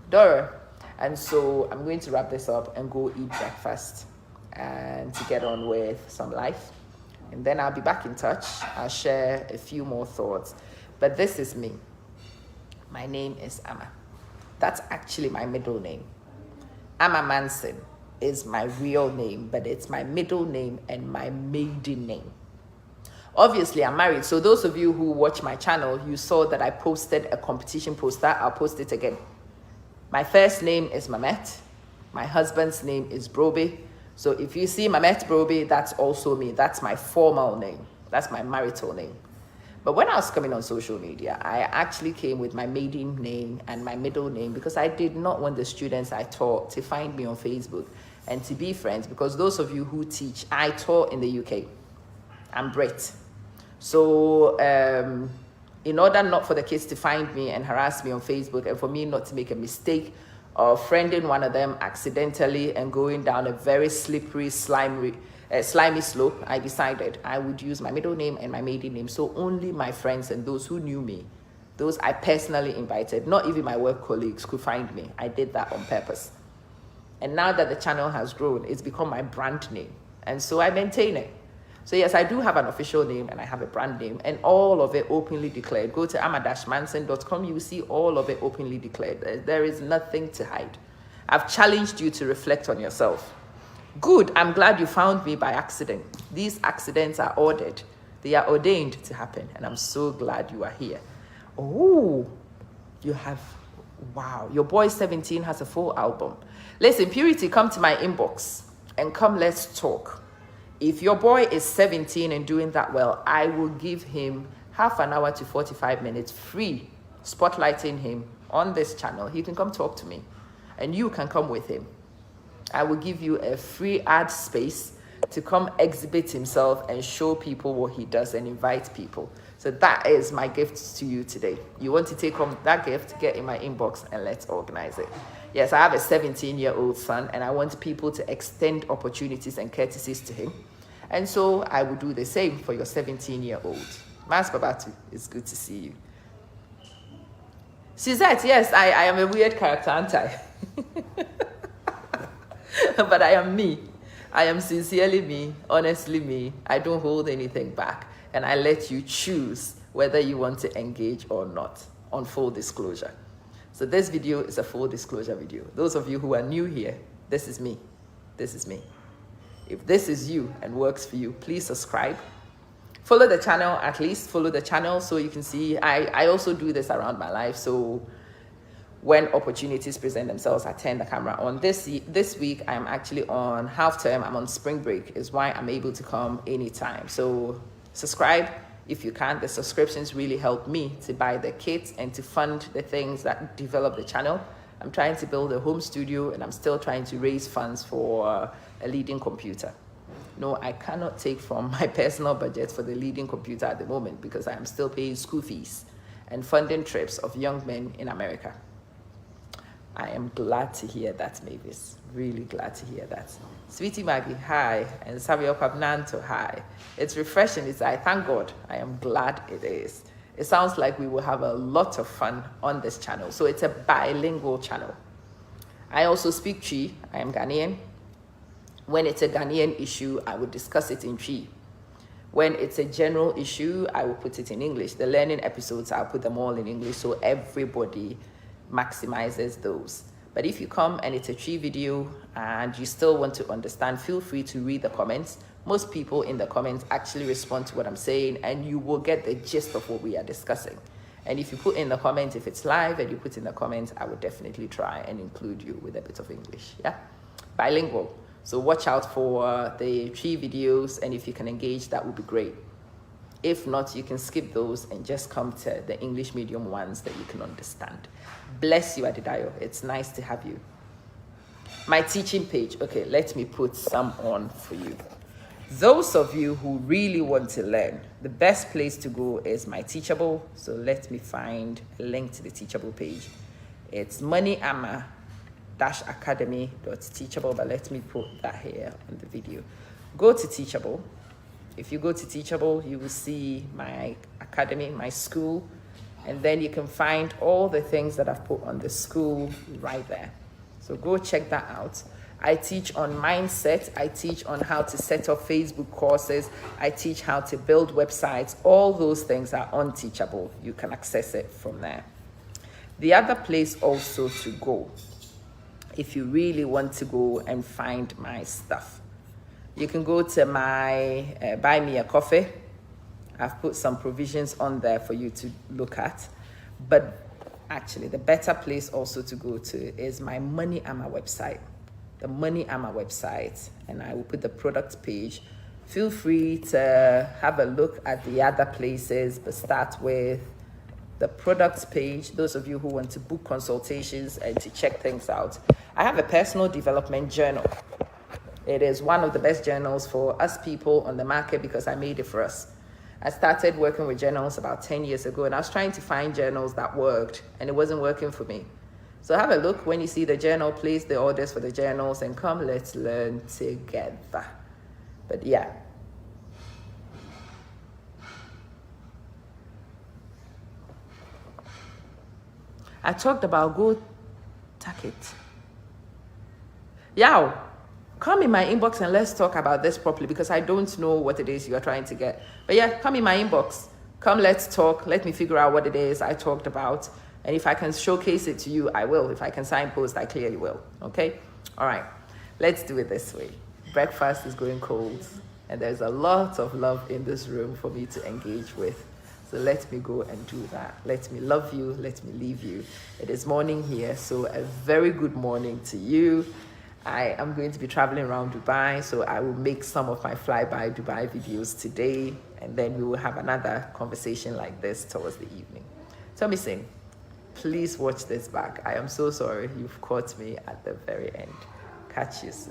Dora. And so I'm going to wrap this up and go eat breakfast and to get on with some life. And then I'll be back in touch. I'll share a few more thoughts. But this is me. My name is Amma. That's actually my middle name. Amma Manson is my real name, but it's my middle name and my maiden name. Obviously, I'm married. So those of you who watch my channel, you saw that I posted a competition poster. I'll post it again. My first name is Mamet. My husband's name is Brobe. So if you see Mamet Brobe, that's also me. That's my formal name. That's my marital name. But when I was coming on social media, I actually came with my maiden name and my middle name because I did not want the students I taught to find me on Facebook and to be friends, because those of you who teach, I taught in the UK. I'm Brit. So in order not for the kids to find me and harass me on Facebook, and for me not to make a mistake of friending one of them accidentally and going down a very slippery, slimy slope, I decided I would use my middle name and my maiden name. So only my friends and those who knew me, those I personally invited, not even my work colleagues, could find me. I did that on purpose. And now that the channel has grown, it's become my brand name. And so I maintain it. So yes, I do have an official name and I have a brand name, and all of it openly declared. Go to ama-manson.com, you will see all of it openly declared. There is nothing to hide. I've challenged you to reflect on yourself. Good, I'm glad you found me by accident. These accidents are ordered. They are ordained to happen, and I'm so glad you are here. Oh, you have, wow, your boy 17 has a full album. Listen, Purity, come to my inbox and come, let's talk. If your boy is 17 and doing that well, I will give him half an hour to 45 minutes free, spotlighting him on this channel. He can come talk to me, and you can come with him. I will give you a free ad space to come exhibit himself and show people what he does and invite people. So that is my gift to you today. You want to take home that gift, get in my inbox and let's organize it. Yes, I have a 17-year-old son, and I want people to extend opportunities and courtesies to him. And so I will do the same for your 17-year-old. Mas Babatu, it's good to see you. Suzette, yes, I am a weird character, aren't I? But I am me. I am sincerely me, honestly me. I don't hold anything back. And I let you choose whether you want to engage or not, on full disclosure. So this video is a full disclosure video. Those of you who are new here, this is me. This is me. If this is you and works for you, please subscribe. Follow the channel, at least follow the channel so you can see. I also do this around my life. So when opportunities present themselves, I turn the camera on. This week, I'm actually on half term. I'm on spring break, is why I'm able to come anytime. So subscribe if you can. The subscriptions really help me to buy the kits and to fund the things that develop the channel. I'm trying to build a home studio, and I'm still trying to raise funds for a leading computer. No, I cannot take from my personal budget for the leading computer at the moment because I am still paying school fees and funding trips of young men in America. I am glad to hear that, Mavis. Really glad to hear that. Sweetie Maggie, hi. And Samuel Pabnanto, hi. It's refreshing. I thank God. I am glad it is. It sounds like we will have a lot of fun on this channel. So it's a bilingual channel. I also speak Twi. I am Ghanaian. When it's a Ghanaian issue, I would discuss it in Twi. When it's a general issue, I will put it in English. The learning episodes, I'll put them all in English so everybody maximizes those. But if you come and it's a Twi video and you still want to understand, feel free to read the comments. Most people in the comments actually respond to what I'm saying, and you will get the gist of what we are discussing. And if you put in the comments, if it's live and you put in the comments, I would definitely try and include you with a bit of English. Yeah, bilingual. So watch out for the Twi videos, and if you can engage, that would be great. If not, you can skip those and just come to the English medium ones that you can understand. Bless you, Adedayo. It's nice to have you. My teaching page. Okay, let me put some on for you. Those of you who really want to learn, the best place to go is my Teachable. So let me find a link to the Teachable page. It's moneyama-academy.teachable, but let me put that here on the video. Go to Teachable. If you go to Teachable, you will see my academy, my school, and then you can find all the things that I've put on the school right there. So go check that out. I teach on mindset. I teach on how to set up Facebook courses. I teach how to build websites. All those things are on Teachable. You can access it from there. The other place also to go, if you really want to go and find my stuff, you can go to my Buy Me a Coffee. I've put some provisions on there for you to look at. But actually, the better place also to go to is my Money Ama website. The Money Ama website. And I will put the product page. Feel free to have a look at the other places, but start with the products page. Those of you who want to book consultations and to check things out. I have a personal development journal. It is one of the best journals for us people on the market because I made it for us. I started working with journals about 10 years ago, and I was trying to find journals that worked, and it wasn't working for me. So have a look. When you see the journal, place the orders for the journals and come, let's learn together. But yeah. I talked about go tack it. Yeah, come in my inbox and let's talk about this properly, because I don't know what it is you're trying to get. But yeah, come in my inbox. Come, let's talk. Let me figure out what it is I talked about. And if I can showcase it to you, I will. If I can signpost, I clearly will. Okay? All right. Let's do it this way. Breakfast is going cold, and there's a lot of love in this room for me to engage with. So let me go and do that. Let me love you. Let me leave you. It is morning here, so a very good morning to you. I am going to be traveling around Dubai, so I will make some of my flyby Dubai videos today, and then we will have another conversation like this towards the evening. Tell me, Sing, please watch this back. I am so sorry you've caught me at the very end. Catch you soon.